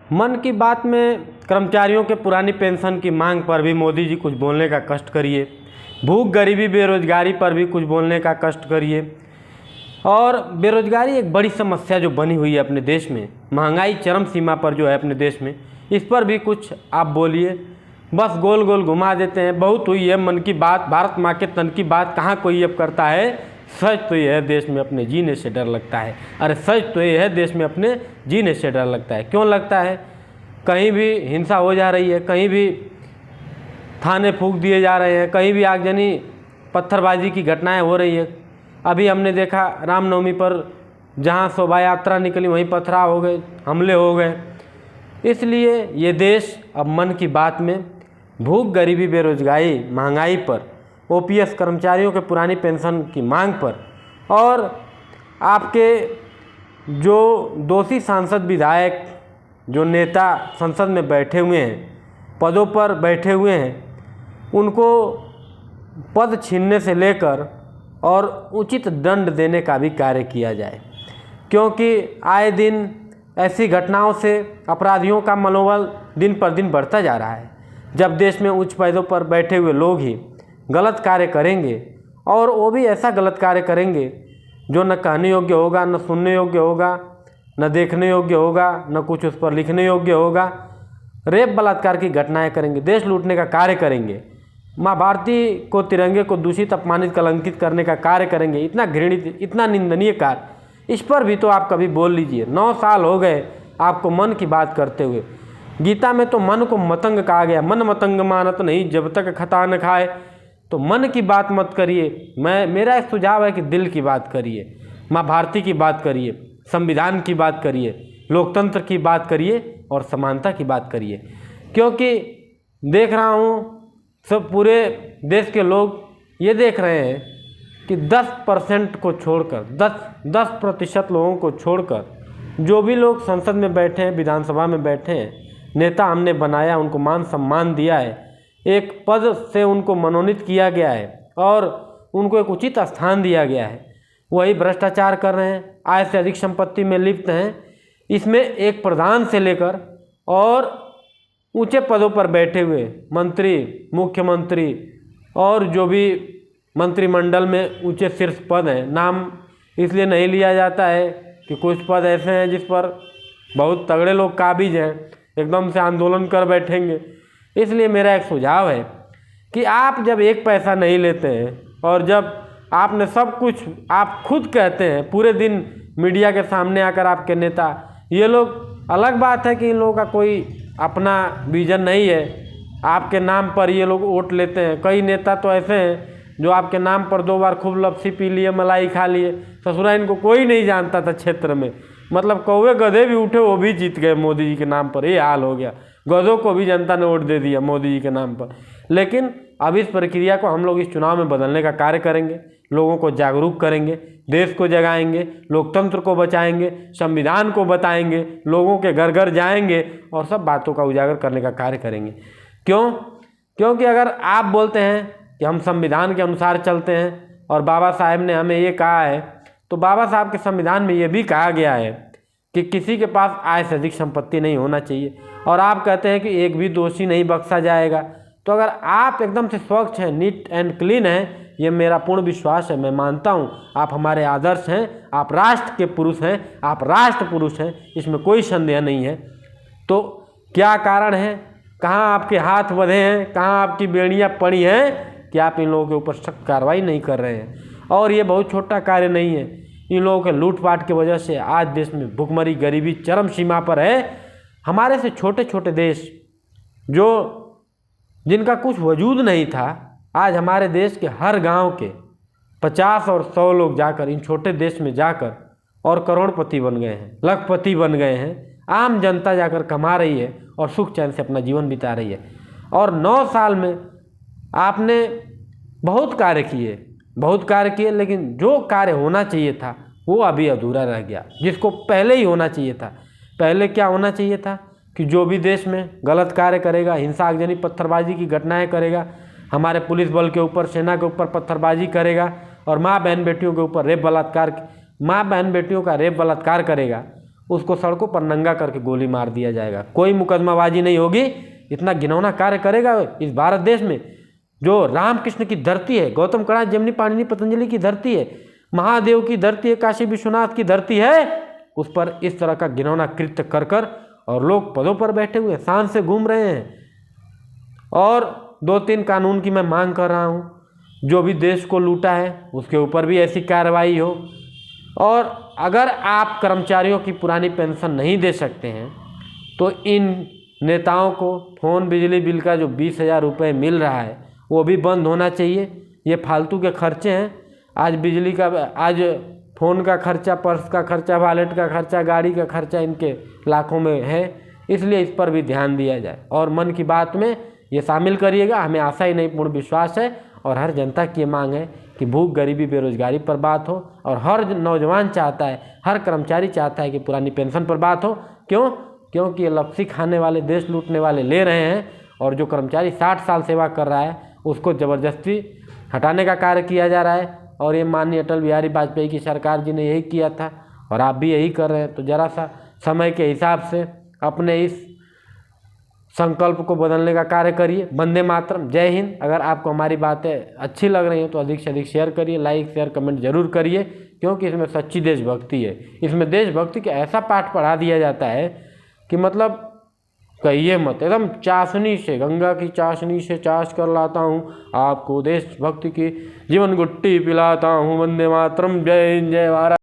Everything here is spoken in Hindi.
मन की बात में कर्मचारियों के पुरानी पेंशन की मांग पर भी मोदी जी कुछ बोलने का कष्ट करिए। भूख, गरीबी, बेरोजगारी पर भी कुछ बोलने का कष्ट करिए। और बेरोजगारी एक बड़ी समस्या जो बनी हुई है अपने देश में, महंगाई चरम सीमा पर जो है अपने देश में, इस पर भी कुछ आप बोलिए। बस गोल गोल घुमा देते हैं। बहुत हुई है मन की बात, भारत माँ के तन की बात कहाँ कोई अब करता है। सच तो ये है देश में अपने जीने से डर लगता है। अरे सच तो ये है देश में अपने जीने से डर लगता है। क्यों लगता है? कहीं भी हिंसा हो जा रही है, कहीं भी थाने फूंक दिए जा रहे हैं, कहीं भी आगजनी पत्थरबाजी की घटनाएं हो रही है। अभी हमने देखा रामनवमी पर जहां शोभा यात्रा निकली वहीं पथराव हो गए, हमले हो गए। इसलिए ये देश अब मन की बात में भूख, गरीबी, बेरोजगारी, महंगाई पर, ओपीएस कर्मचारियों के पुरानी पेंशन की मांग पर और आपके जो दोषी सांसद, विधायक, जो नेता संसद में बैठे हुए हैं, पदों पर बैठे हुए हैं, उनको पद छीनने से लेकर और उचित दंड देने का भी कार्य किया जाए। क्योंकि आए दिन ऐसी घटनाओं से अपराधियों का मनोबल दिन पर दिन बढ़ता जा रहा है। जब देश में उच्च पदों पर बैठे हुए लोग ही गलत कार्य करेंगे और वो भी ऐसा गलत कार्य करेंगे जो न कहने योग्य होगा, न सुनने योग्य होगा, न देखने योग्य होगा, न कुछ उस पर लिखने योग्य होगा, रेप बलात्कार की घटनाएं करेंगे, देश लूटने का कार्य करेंगे, माँ भारती को, तिरंगे को दूषित, अपमानित, कलंकित करने का कार्य करेंगे। इतना घृणित, इतना निंदनीय कार्य, इस पर भी तो आप कभी बोल लीजिए। 9 साल हो गए आपको मन की बात करते हुए। गीता में तो मन को मतंग कहा गया, मन मतंग मानत नहीं जब तक खता न खाए। तो मन की बात मत करिए। मेरा एक सुझाव है कि दिल की बात करिए, माँ भारती की बात करिए, संविधान की बात करिए, लोकतंत्र की बात करिए और समानता की बात करिए। क्योंकि देख रहा हूँ सब पूरे देश के लोग ये देख रहे हैं कि 10% को छोड़कर, 10% लोगों को छोड़कर जो भी लोग संसद में बैठे हैं, विधानसभा में बैठे हैं, नेता हमने बनाया, उनको मान सम्मान दिया है, एक पद से उनको मनोनीत किया गया है और उनको एक उचित स्थान दिया गया है, वही भ्रष्टाचार कर रहे हैं, आय से अधिक संपत्ति में लिप्त हैं। इसमें एक प्रधान से लेकर और ऊंचे पदों पर बैठे हुए मंत्री, मुख्यमंत्री और जो भी मंत्रिमंडल में ऊंचे शीर्ष पद हैं, नाम इसलिए नहीं लिया जाता है कि कुछ पद ऐसे हैं जिस पर बहुत तगड़े लोग काबिज हैं, एकदम से आंदोलन कर बैठेंगे। इसलिए मेरा एक सुझाव है कि आप जब एक पैसा नहीं लेते हैं और जब आपने सब कुछ आप खुद कहते हैं, पूरे दिन मीडिया के सामने आकर आपके नेता, ये लोग, अलग बात है कि इन लोगों का कोई अपना विजन नहीं है, आपके नाम पर ये लोग वोट लेते हैं। कई नेता तो ऐसे हैं जो आपके नाम पर 2 बार खूब लपसी पी लिए, मलाई खा लिए, ससुरा इनको कोई नहीं जानता था क्षेत्र में, मतलब कौवे गधे भी उठे वो भी जीत गए मोदी जी के नाम पर। ये हाल हो गया, गधों को भी जनता ने वोट दे दिया मोदी जी के नाम पर। लेकिन अब इस प्रक्रिया को हम लोग इस चुनाव में बदलने का कार्य करेंगे, लोगों को जागरूक करेंगे, देश को जगाएंगे, लोकतंत्र को बचाएंगे, संविधान को बताएंगे, लोगों के घर घर जाएंगे और सब बातों का उजागर करने का कार्य करेंगे। क्यों? क्योंकि अगर आप बोलते हैं कि हम संविधान के अनुसार चलते हैं और बाबा साहेब ने हमें ये कहा है, तो बाबा साहब के संविधान में ये भी कहा गया है कि किसी के पास आय से अधिक संपत्ति नहीं होना चाहिए, और आप कहते हैं कि एक भी दोषी नहीं बख्शा जाएगा। तो अगर आप एकदम से स्वच्छ हैं, नीट एंड क्लीन हैं, ये मेरा पूर्ण विश्वास है, मैं मानता हूँ आप हमारे आदर्श हैं, आप राष्ट्र के पुरुष हैं, आप राष्ट्र पुरुष हैं, इसमें कोई संदेह नहीं है। तो क्या कारण है, कहाँ आपके हाथ बंधे हैं, कहाँ आपकी बेड़ियाँ पड़ी हैं कि आप इन लोगों के ऊपर सख्त कार्रवाई नहीं कर रहे हैं? और ये बहुत छोटा कार्य नहीं है। इन लोगों के लूटपाट की वजह से आज देश में भुखमरी, गरीबी चरम सीमा पर है। हमारे से छोटे छोटे देश जो जिनका कुछ वजूद नहीं था, आज हमारे देश के हर गांव के 50 और 100 लोग जाकर इन छोटे देश में जाकर और करोड़पति बन गए हैं, लखपति बन गए हैं। आम जनता जाकर कमा रही है और सुख चैन से अपना जीवन बिता रही है। और 9 साल में आपने बहुत कार्य किए, लेकिन जो कार्य होना चाहिए था वो अभी अधूरा रह गया, जिसको पहले ही होना चाहिए था। पहले क्या होना चाहिए था कि जो भी देश में गलत कार्य करेगा, हिंसा, आगजनी, पत्थरबाजी की घटनाएं करेगा, हमारे पुलिस बल के ऊपर, सेना के ऊपर पत्थरबाजी करेगा और माँ बहन बेटियों के ऊपर रेप बलात्कार, माँ बहन बेटियों का रेप बलात्कार करेगा, उसको सड़कों पर नंगा करके गोली मार दिया जाएगा। कोई मुकदमाबाजी नहीं होगी। इतना घिनौना कार्य करेगा इस भारत देश में, जो रामकृष्ण की धरती है, गौतम कणाद, जमनी, पाणिनि, पतंजलि की धरती है, महादेव की धरती है, काशी विश्वनाथ की धरती है, उस पर इस तरह का घिनौना कृत्य कर कर और लोग पदों पर बैठे हुए शान से घूम रहे हैं। और 2-3 कानून की मैं मांग कर रहा हूँ, जो भी देश को लूटा है उसके ऊपर भी ऐसी कार्रवाई हो। और अगर आप कर्मचारियों की पुरानी पेंशन नहीं दे सकते हैं तो इन नेताओं को फ़ोन बिजली बिल का जो 20,000 रुपये मिल रहा है वो भी बंद होना चाहिए। ये फालतू के खर्चे हैं। आज बिजली का, आज फ़ोन का खर्चा, पर्स का खर्चा, वॉलेट का खर्चा, गाड़ी का खर्चा इनके लाखों में है, इसलिए इस पर भी ध्यान दिया जाए। और मन की बात में ये शामिल करिएगा। हमें आशा ही नहीं पूर्ण विश्वास है और हर जनता की ये मांग है कि भूख, गरीबी, बेरोजगारी पर बात हो। और हर नौजवान चाहता है, हर कर्मचारी चाहता है कि पुरानी पेंशन पर बात हो। क्यों? क्योंकि ये लपसी खाने वाले, देश लूटने वाले ले रहे हैं, और जो कर्मचारी 60 साल सेवा कर रहा है उसको ज़बरदस्ती हटाने का कार्य किया जा रहा है। और ये माननीय अटल बिहारी वाजपेयी की सरकार जी ने यही किया था और आप भी यही कर रहे हैं। तो ज़रा सा समय के हिसाब से अपने इस संकल्प को बदलने का कार्य करिए। वंदे मातरम। जय हिंद। अगर आपको हमारी बातें अच्छी लग रही हैं तो अधिक से अधिक शेयर करिए, लाइक, शेयर, कमेंट जरूर करिए, क्योंकि इसमें सच्ची देशभक्ति है। इसमें देशभक्ति का ऐसा पाठ पढ़ा दिया जाता है कि मतलब कहिए मत, एकदम चाशनी से, गंगा की चाशनी से चाश कर लाता हूँ, आपको देशभक्ति की जीवन गुट्टी पिलाता हूँ। वंदे मातरम। जय हिंद, जय भारत।